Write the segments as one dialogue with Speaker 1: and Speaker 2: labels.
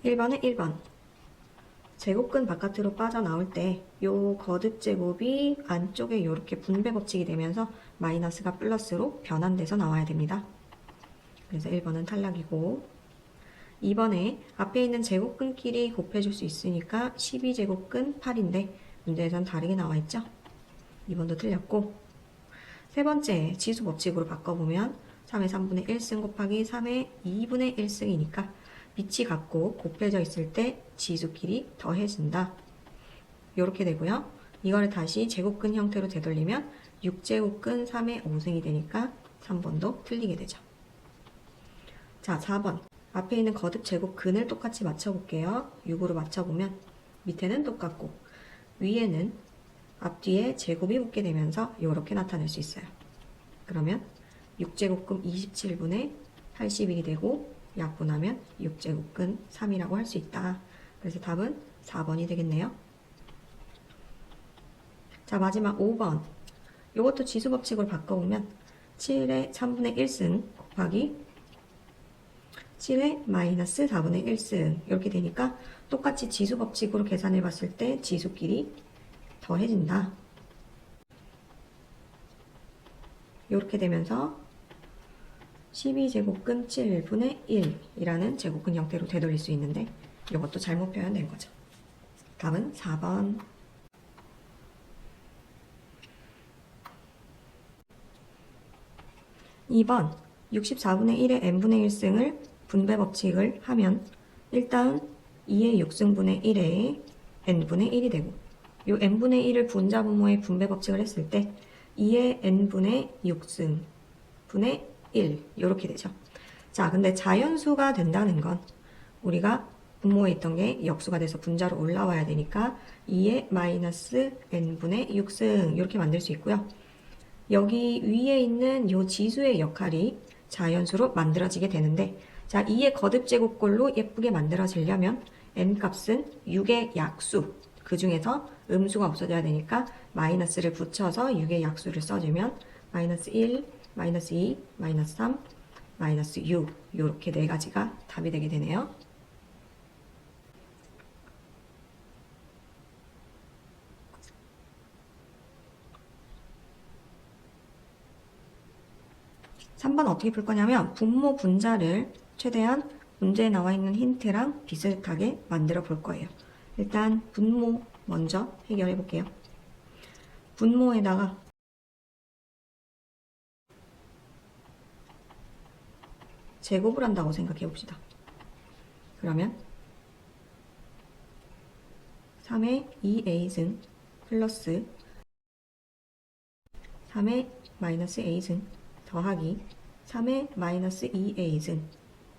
Speaker 1: 1번은 1번. 제곱근 바깥으로 빠져나올 때 요 거듭 제곱이 안쪽에 이렇게 분배 법칙이 되면서 마이너스가 플러스로 변환돼서 나와야 됩니다. 그래서 1번은 탈락이고, 2번에 앞에 있는 제곱근끼리 곱해줄 수 있으니까 12제곱근 8인데 문제에선 다르게 나와있죠. 2번도 틀렸고, 세 번째 지수 법칙으로 바꿔보면 3의 3분의 1승 곱하기 3의 2분의 1승이니까 밑이 같고 곱해져 있을 때 지수끼리 더해진다. 이렇게 되고요. 이거를 다시 제곱근 형태로 되돌리면 6제곱근 3의 5승이 되니까 3번도 틀리게 되죠. 자, 4번. 앞에 있는 거듭 제곱근을 똑같이 맞춰볼게요. 6으로 맞춰보면 밑에는 똑같고 위에는 앞뒤에 제곱이 붙게 되면서 이렇게 나타낼 수 있어요. 그러면 6제곱근 27분의 81이 되고 약분하면 6제곱근 3이라고 할 수 있다. 그래서 답은 4번이 되겠네요. 자, 마지막 5번. 이것도 지수 법칙으로 바꿔보면 7의 3분의 1승 곱하기 7의 마이너스 4분의 1승 이렇게 되니까 똑같이 지수 법칙으로 계산해 봤을 때 지수끼리 더해진다. 이렇게 되면서 12제곱근 7분의 1이라는 제곱근 형태로 되돌릴 수 있는데 이것도 잘못 표현된 거죠. 답은 4번. 2번 64분의 1의 n분의 1승을 분배 법칙을 하면 일단 2의 6승분의 1의 n분의 1이 되고 이 n분의 1을 분자 분모의 분배 법칙을 했을 때 2의 n분의 6승분의 1 이렇게 되죠. 자, 근데 자연수가 된다는 건 우리가 분모에 있던 게 역수가 돼서 분자로 올라와야 되니까 2의 마이너스 n분의 6승 이렇게 만들 수 있고요. 여기 위에 있는 이 지수의 역할이 자연수로 만들어지게 되는데, 자, 2의 거듭제곱꼴로 예쁘게 만들어지려면 n값은 6의 약수, 그 중에서 음수가 없어져야 되니까 마이너스를 붙여서 6의 약수를 써주면 마이너스 1, 마이너스 2, 마이너스 3, 마이너스 6 이렇게 네 가지가 답이 되게 되네요. (3번) 어떻게 풀 거냐면 분모 분자를 최대한 문제에 나와 있는 힌트랑 비슷하게 만들어 볼 거예요. 일단 분모 먼저 해결해 볼게요. 분모에다가 제곱을 한다고 생각해 봅시다. 그러면 3의 2a승 플러스 3의 마이너스 a승 더하기 3의 마이너스 2a승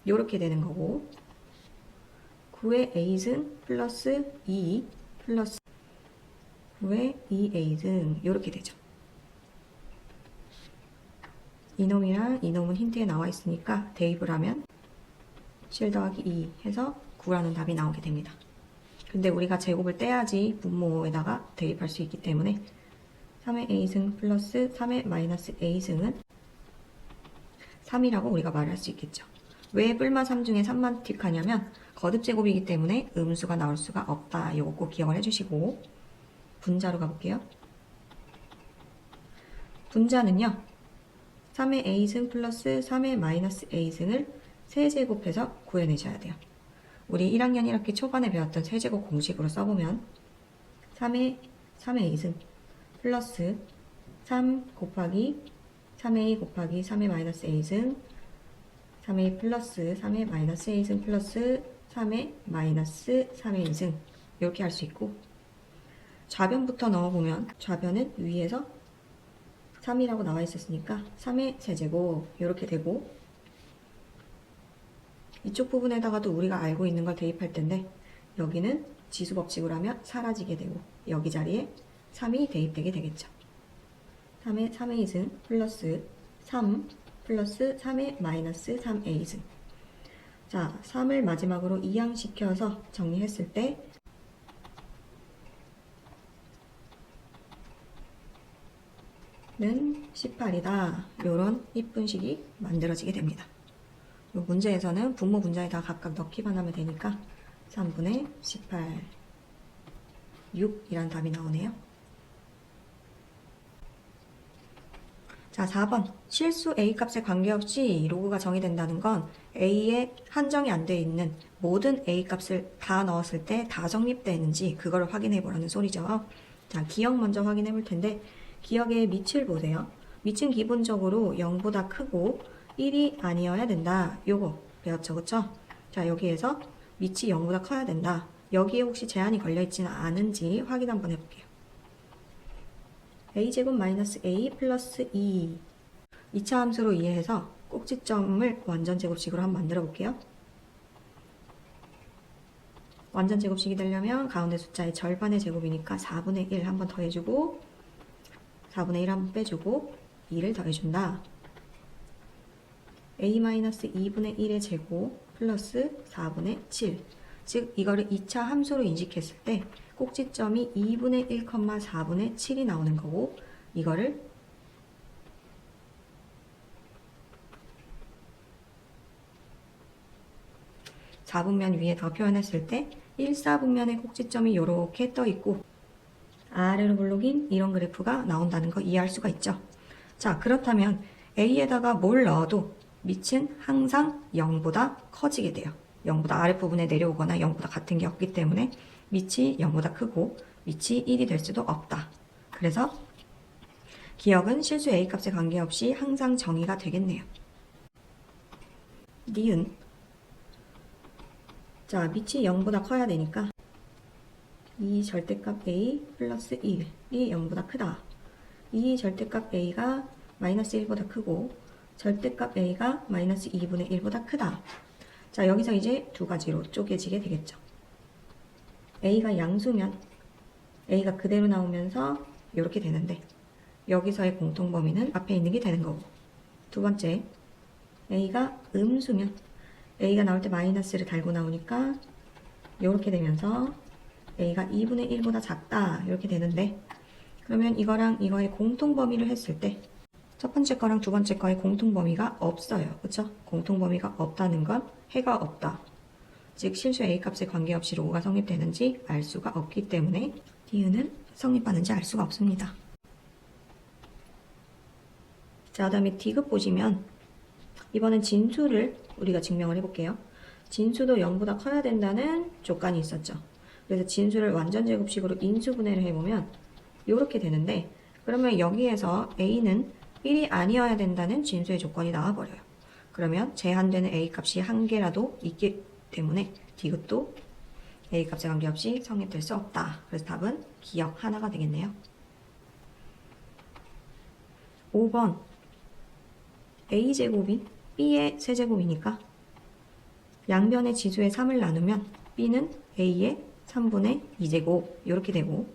Speaker 1: 이렇게 되는 거고, 9의 a승 플러스 2 플러스 9의 2a승 이렇게 되죠. 이놈이랑 이놈은 힌트에 나와 있으니까 대입을 하면 7 더하기 2 해서 9라는 답이 나오게 됩니다. 근데 우리가 제곱을 떼야지 분모에다가 대입할 수 있기 때문에 3의 a승 플러스 3의 마이너스 a승은 3이라고 우리가 말할 수 있겠죠. 왜 뿔마 3 중에 3만 틱하냐면 거듭제곱이기 때문에 음수가 나올 수가 없다. 이거 꼭 기억을 해주시고, 분자로 가볼게요. 분자는요 3의 a승 플러스 3의 마이너스 a승을 세제곱해서 구해내셔야 돼요. 우리 1학년 1학기 초반에 배웠던 세제곱 공식으로 써보면 3의 a승 플러스 3 곱하기 3a 곱하기 3의 마이너스 a승 3a 플러스 3의 마이너스 a승 플러스 3의 마이너스 3a승 이렇게 할 수 있고, 좌변부터 넣어보면 좌변은 위에서 3이라고 나와 있었으니까 3의 세제곱 이렇게 되고, 이쪽 부분에다가도 우리가 알고 있는 걸 대입할 텐데 여기는 지수 법칙으로 하면 사라지게 되고 여기 자리에 3이 대입되게 되겠죠. 3의 3a승 플러스 3 플러스 3의 마이너스 3a승. 자, 3을 마지막으로 이항시켜서 정리했을 때 는 18이다. 이런 이쁜 식이 만들어지게 됩니다. 이 문제에서는 분모 분자에다 각각 넣기만 하면 되니까 3분의 18 6이란 답이 나오네요. 자, 4번. 실수 A값에 관계없이 로그가 정의된다는 건 A에 한정이 안 되어 있는 모든 A값을 다 넣었을 때 다 성립되는지 그걸 확인해 보라는 소리죠. 자, 기억 먼저 확인해 볼 텐데 기억의 밑을 보세요. 밑은 기본적으로 0보다 크고 1이 아니어야 된다. 요거 배웠죠, 그쵸? 자, 여기에서 밑이 0보다 커야 된다. 여기에 혹시 제한이 걸려있지는 않은지 확인 한번 해볼게요. a제곱 마이너스 a 플러스 2 2차 함수로 이해해서 꼭지점을 완전 제곱식으로 한번 만들어 볼게요. 완전 제곱식이 되려면 가운데 숫자의 절반의 제곱이니까 4분의 1 한번 더해주고 4분의 1 한번 빼주고 2를 더해준다. a-2분의 1의 제곱 플러스 4분의 7 즉 이거를 2차 함수로 인식했을 때 꼭지점이 2분의 1, 4분의 7이 나오는 거고 이거를 (4분면) 위에 더 표현했을 때 1, 4분면의 꼭지점이 이렇게 떠 있고 아래로 볼록인 이런 그래프가 나온다는 거 이해할 수가 있죠. 자, 그렇다면 A에다가 뭘 넣어도 밑은 항상 0보다 커지게 돼요. 0보다 아랫부분에 내려오거나 0보다 같은 게 없기 때문에 밑이 0보다 크고 밑이 1이 될 수도 없다. 그래서 기억은 실수 A값에 관계없이 항상 정의가 되겠네요. 니은. 자, 밑이 0보다 커야 되니까 이 절대값 A 플러스 1이 0보다 크다. 이 절대값 A가 마이너스 1보다 크고 절대값 A가 마이너스 2분의 1보다 크다. 자, 여기서 이제 두 가지로 쪼개지게 되겠죠. A가 양수면 A가 그대로 나오면서 이렇게 되는데 여기서의 공통범위는 앞에 있는 게 되는 거고 두 번째 A가 음수면 A가 나올 때 마이너스를 달고 나오니까 이렇게 되면서 A가 2분의 1보다 작다 이렇게 되는데 그러면 이거랑 이거의 공통범위를 했을 때 첫 번째 거랑 두 번째 거의 공통범위가 없어요. 그쵸? 공통범위가 없다는 건 해가 없다. 즉 실수 A값에 관계없이 로그가 성립되는지 알 수가 없기 때문에 니은은 성립하는지 알 수가 없습니다. 자, 그 다음에 D급 보시면 이번엔 진수를 우리가 증명을 해볼게요. 진수도 0보다 커야 된다는 조건이 있었죠. 그래서 진수를 완전 제곱식으로 인수분해를 해보면 이렇게 되는데 그러면 여기에서 A는 1이 아니어야 된다는 진수의 조건이 나와버려요. 그러면 제한되는 A값이 한 개라도 있기 때문에 D급도 A값에 관계없이 성립될 수 없다. 그래서 답은 기억 하나가 되겠네요. 5번 A제곱이 B의 세제곱이니까 양변의 지수의 3을 나누면 B는 A의 3분의 2제곱 이렇게 되고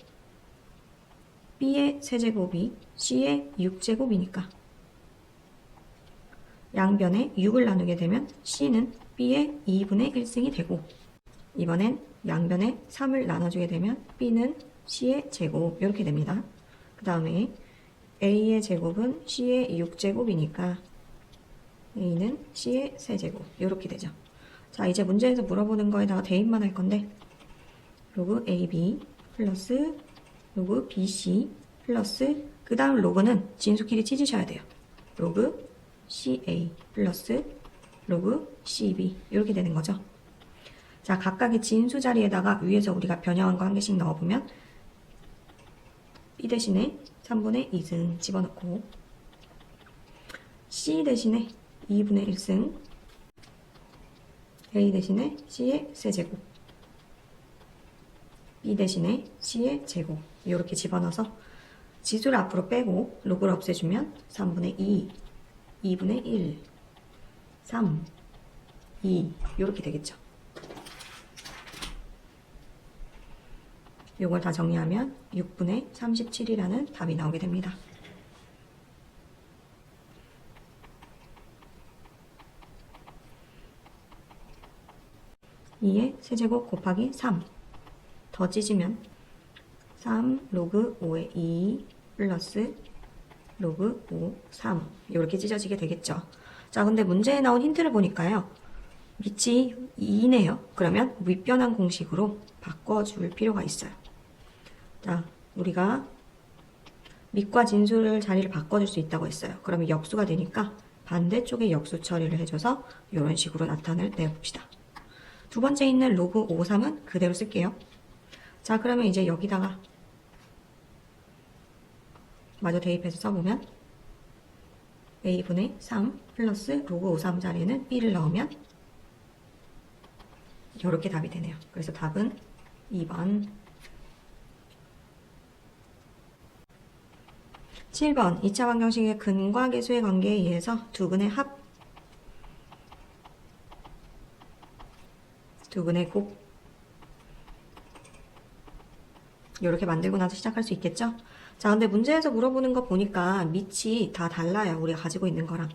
Speaker 1: B의 세제곱이 C의 6제곱이니까 양변에 6을 나누게 되면 C는 B의 2분의 1승이 되고 이번엔 양변에 3을 나눠주게 되면 B는 C의 제곱 이렇게 됩니다. 그 다음에 A의 제곱은 C의 6제곱이니까 A는 C의 세제곱 이렇게 되죠. 자, 이제 문제에서 물어보는 거에다가 대입만 할 건데 로그 AB 플러스 로그 BC 플러스 그 다음 로그는 진수끼리 찢으셔야 돼요. 로그 CA 플러스 로그 CB 이렇게 되는 거죠. 자, 각각의 진수 자리에다가 위에서 우리가 변형한 거 한 개씩 넣어보면 B 대신에 3분의 2승 집어넣고 C 대신에 2분의 1승 A 대신에 C의 세제곱 B 대신에 C의 제곱 이렇게 집어넣어서 지수를 앞으로 빼고 로그를 없애주면 3분의 2, 2분의 1, 3, 2 이렇게 되겠죠. 이걸 다 정리하면 6분의 37이라는 답이 나오게 됩니다. (2의) 세제곱 곱하기 3 더 찢으면 3 로그 5의 2 플러스 로그 5, 3 이렇게 찢어지게 되겠죠. 자, 근데 문제에 나온 힌트를 보니까요. 밑이 2네요. 그러면 윗변환 공식으로 바꿔줄 필요가 있어요. 자, 우리가 밑과 진수를 자리를 바꿔줄 수 있다고 했어요. 그러면 역수가 되니까 반대쪽에 역수 처리를 해줘서 이런 식으로 나타내봅시다. 두 번째 있는 로그 53은 그대로 쓸게요. 자, 그러면 이제 여기다가 마저 대입해서 써보면 a분의 3 플러스 로그 53 자리에는 b를 넣으면 이렇게 답이 되네요. 그래서 답은 2번. 7번 2차 방정식의 근과 계수의 관계에 의해서 두 근의 합, 두 근의 곱 이렇게 만들고 나서 시작할 수 있겠죠? 자, 근데 문제에서 물어보는 거 보니까 밑이 다 달라요. 우리가 가지고 있는 거랑.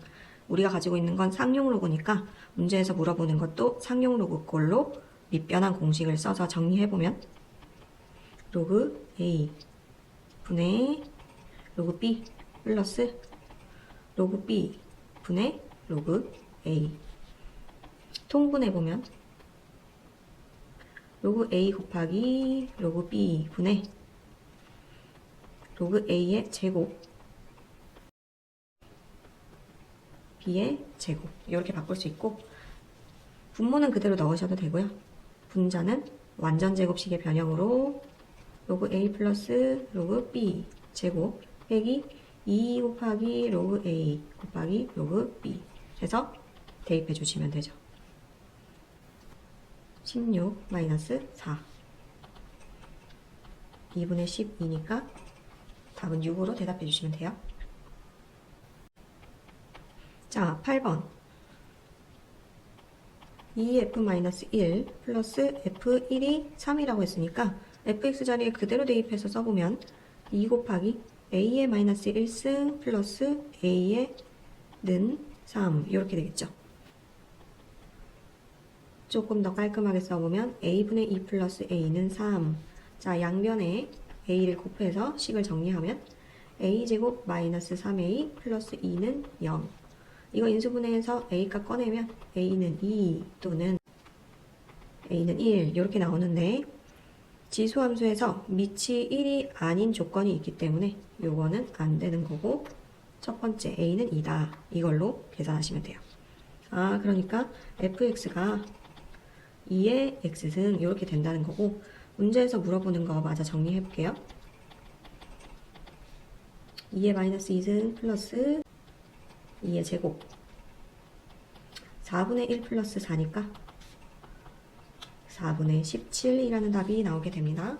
Speaker 1: 우리가 가지고 있는 건 상용 로그니까 문제에서 물어보는 것도 상용 로그 꼴로 밑변환 공식을 써서 정리해보면 로그 A 분의 로그 B 플러스 로그 B 분의 로그 A 통분해보면 로그 A 곱하기 로그 B 분의 로그 A의 제곱 B의 제곱 이렇게 바꿀 수 있고 분모는 그대로 넣으셔도 되고요. 분자는 완전 제곱식의 변형으로 로그 A 플러스 로그 B 제곱 빼기 2 곱하기 로그 A 곱하기 로그 B 해서 대입해 주시면 되죠. 16 마이너스 4 2분의 12니까 답은 6으로 대답해 주시면 돼요. 자, 8번 2f-1 플러스 f1이 3이라고 했으니까 fx 자리에 그대로 대입해서 써보면 2 곱하기 a의 마이너스 1승 플러스 a의 는 3 이렇게 되겠죠. 조금 더 깔끔하게 써보면 a분의 2 플러스 a는 3. 자, 양변에 a를 곱해서 식을 정리하면 a제곱 마이너스 3a 플러스 2는 0. 이거 인수분해해서 a값 꺼내면 a는 2 또는 a는 1 이렇게 나오는데 지수함수에서 밑이 1이 아닌 조건이 있기 때문에 요거는 안 되는 거고 첫 번째 a는 2다. 이걸로 계산하시면 돼요. 아, 그러니까 fx가 2의 x승 이렇게 된다는 거고 문제에서 물어보는 거 마저 정리해 볼게요. 2의 마이너스 2승 플러스 2의 제곱 4분의 1 플러스 4니까 4분의 17이라는 답이 나오게 됩니다.